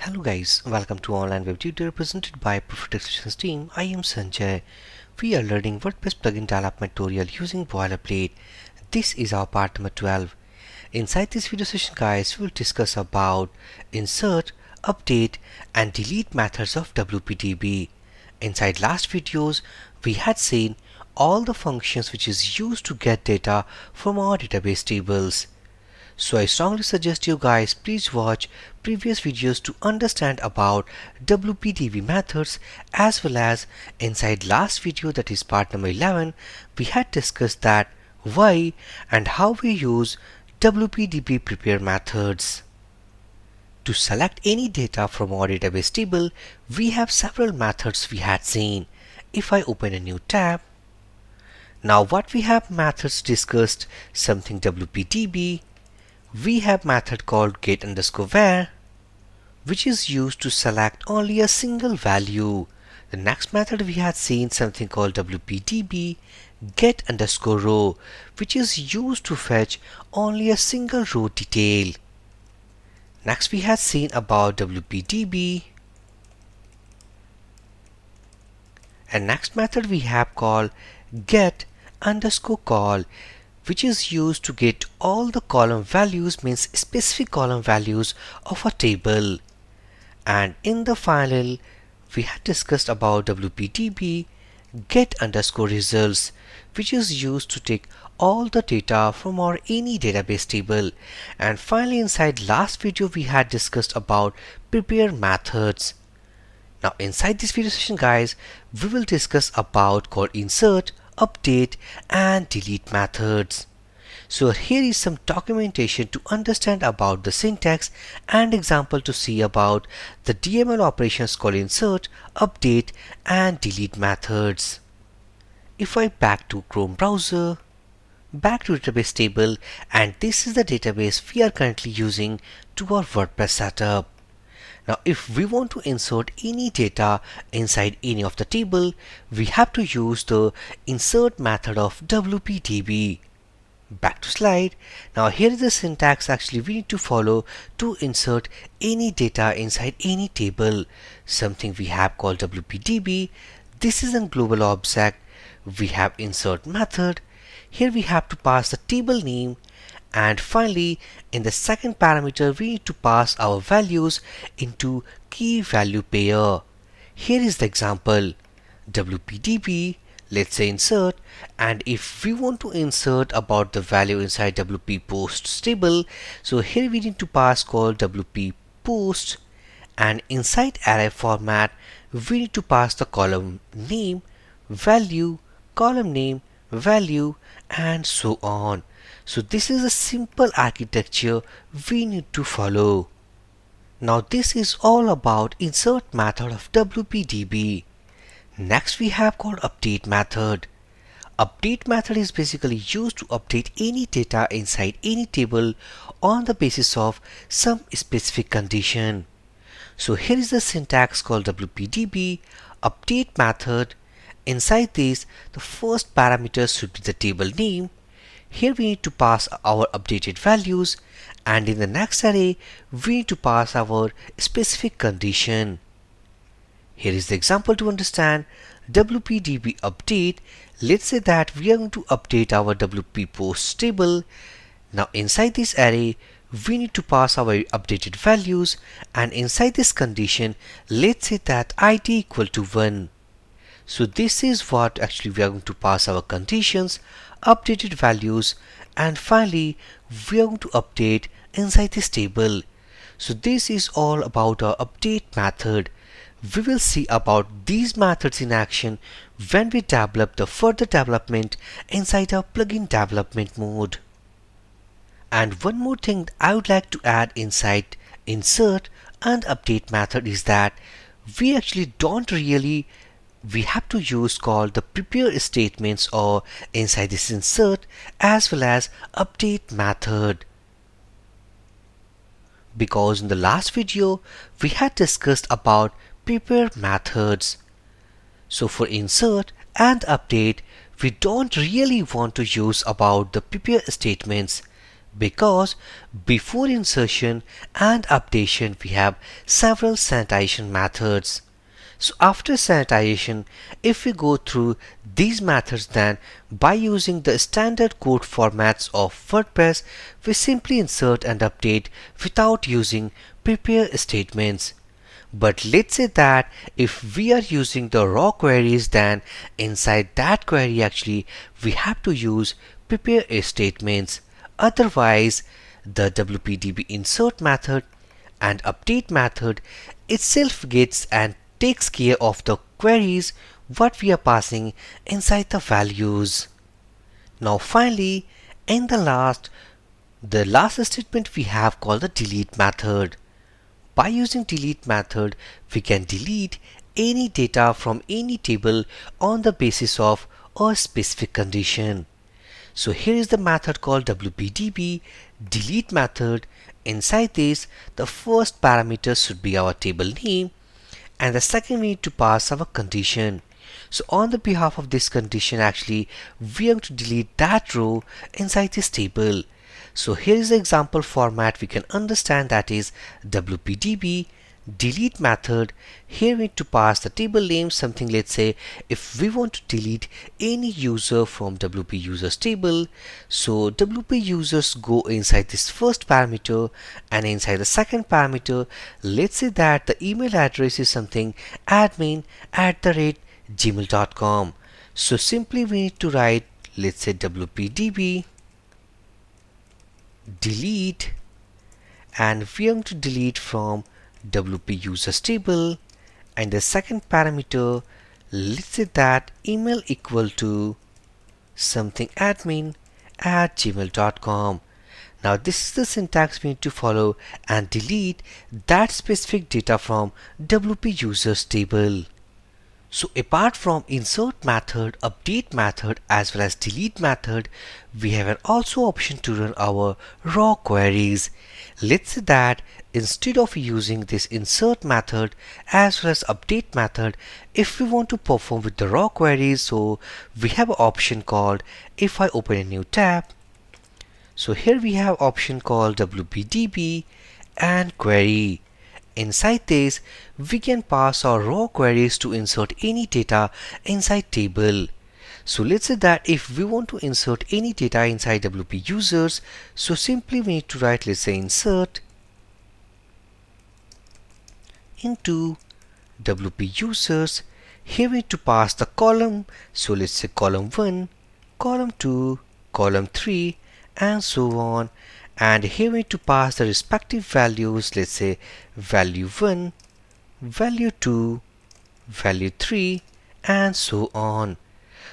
Hello guys, welcome to Online Web Tutor presented by Perfect Expressions team. I am Sanjay. We are learning WordPress plugin development tutorial using Boilerplate. This is our part number 12. Inside this video session guys, we will discuss about insert, update and delete methods of wpdb. Inside last videos, we had seen all the functions which is used to get data from our database tables. So I strongly suggest you guys please watch previous videos to understand about wpdb methods, as well as inside last video, that is part number 11, we had discussed that why and how we use wpdb prepare methods. To select any data from our database table, we have several methods we had seen. If I open a new tab, now what we have methods discussed, something wpdb. We have method called get_where, which is used to select only a single value. The next method we had seen something called wpdb get_row, which is used to fetch only a single row detail. Next we had seen about wpdb, and next method we have called get_call, which is used to get all the column values, means specific column values of a table. And in the final, we had discussed about wpdb get_results, which is used to take all the data from our any database table. And finally, inside last video, we had discussed about prepare methods. Now inside this video session guys, we will discuss about called insert, update and delete methods. So here is some documentation to understand about the syntax and example to see about the DML operations called insert, update and delete methods. If I back to Chrome browser, back to database table, and this is the database we are currently using to our WordPress setup. Now if we want to insert any data inside any of the table, we have to use the insert method of wpdb. Back to slide. Now here is the syntax actually we need to follow to insert any data inside any table. Something we have called wpdb. This is a global object. We have insert method. Here we have to pass the table name. And finally, in the second parameter, we need to pass our values into key value pair. Here is the example, wpdb, let's say insert, and if we want to insert about the value inside wp posts table, so here we need to pass called wp post, and inside array format, we need to pass the column name, value, column name, value, and so on. So this is a simple architecture we need to follow. Now this is all about insert method of wpdb. Next we have called update method. Update method is basically used to update any data inside any table on the basis of some specific condition. So here is the syntax called wpdb update method. Inside this, the first parameter should be the table name. Here we need to pass our updated values, and in the next array we need to pass our specific condition. Here is the example to understand. wpdb-update, let's say that we are going to update our wp posts table. Now inside this array we need to pass our updated values, and inside this condition let's say that id equal to 1. So this is what actually we are going to pass our conditions, updated values, and finally we are going to update inside this table. So this is all about our update method. We will see about these methods in action when we develop the further development inside our plugin development mode. And one more thing I would like to add inside insert and update method is that we actually don't really we have to use called the prepare statements or inside this insert as well as update method, because in the last video we had discussed about prepare methods. So for insert and update we don't really want to use about the prepare statements, because before insertion and updation we have several sanitization methods. So after sanitization, if we go through these methods, then by using the standard code formats of WordPress, we simply insert and update without using prepare statements. But let's say that if we are using the raw queries, then inside that query actually we have to use prepare statements. Otherwise, the wpdb-insert method and update method itself gets and takes care of the queries what we are passing inside the values. Now finally, in the last statement we have called the delete method. By using delete method, we can delete any data from any table on the basis of a specific condition. So here is the method called wpdb-delete method. Inside this, the first parameter should be our table name, and the second we need to pass our condition. So on the behalf of this condition, actually we have to delete that row inside this table. So here is the example format we can understand, that is wpdb delete method. Here we need to pass the table name, something, let's say if we want to delete any user from wp users table, so wp users go inside this first parameter, and inside the second parameter let's say that the email address is something admin@gmail.com. so simply we need to write, let's say wpdb delete, and we are going to delete from wp users table, and the second parameter let's say that email equal to something admin@gmail.com. Now this is the syntax we need to follow and delete that specific data from wp users table. So apart from insert method, update method as well as delete method, we have an also option to run our raw queries. Let's say that instead of using this insert method as well as update method, if we want to perform with the raw queries, so we have an option called, if I open a new tab, so here we have option called wpdb and query. Inside this, we can pass our raw queries to insert any data inside table. So let's say that if we want to insert any data inside wp users, so simply we need to write, let's say insert into wp users. Here we need to pass the column, so let's say column 1, column 2, column 3, and so on. And here we need to pass the respective values, let's say value 1, value 2, value 3, and so on.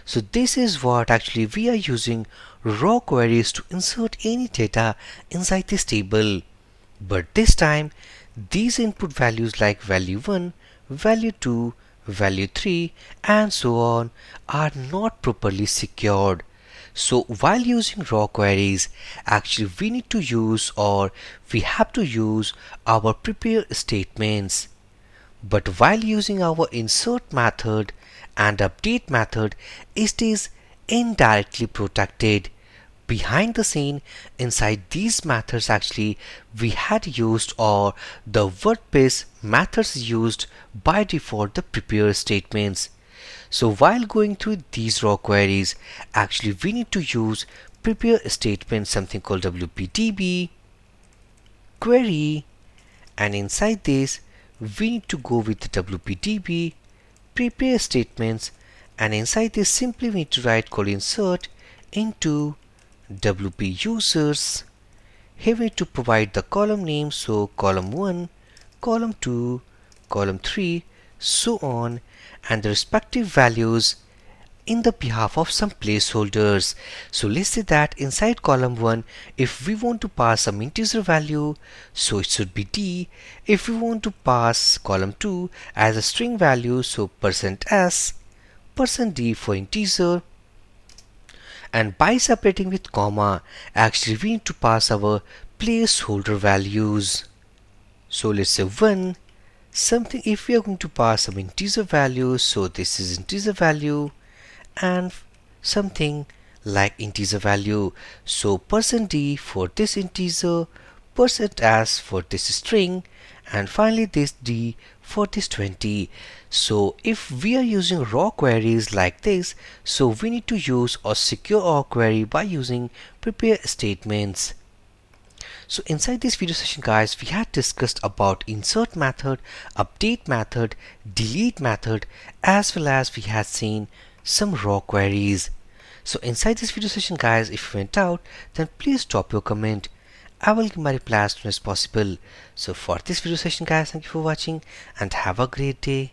So this is what actually we are using raw queries to insert any data inside this table. But this time these input values like value 1, value 2, value 3, and so on are not properly secured. So while using raw queries, actually we need to use, or we have to use, our prepare statements. But while using our insert method and update method, it is indirectly protected. Behind the scene, inside these methods actually we had used, or the WordPress methods used by default, the prepare statements. So while going through these raw queries, actually we need to use prepare statement, something called wpdb query, and inside this we need to go with the wpdb prepare statements, and inside this simply we need to write called insert into wp users. Here we need to provide the column name, so column 1, column 2, column 3, so on, and the respective values in the behalf of some placeholders. So let's say that inside column 1, if we want to pass some integer value, so it should be d. If we want to pass column 2 as a string value, so %s, %d for integer. And by separating with comma, actually we need to pass our placeholder values. So let's say 1 something, if we are going to pass some integer value, so this is integer value, and something like integer value. So %d for this integer, %s for this string, and finally this d for this 20. So if we are using raw queries like this, so we need to use a secure our query by using prepare statements. So inside this video session guys, we had discussed about insert method, update method, delete method, as well as we had seen some raw queries. So inside this video session guys, if you went out, then please drop your comment. I will give my reply as soon as possible. So for this video session guys, thank you for watching and have a great day.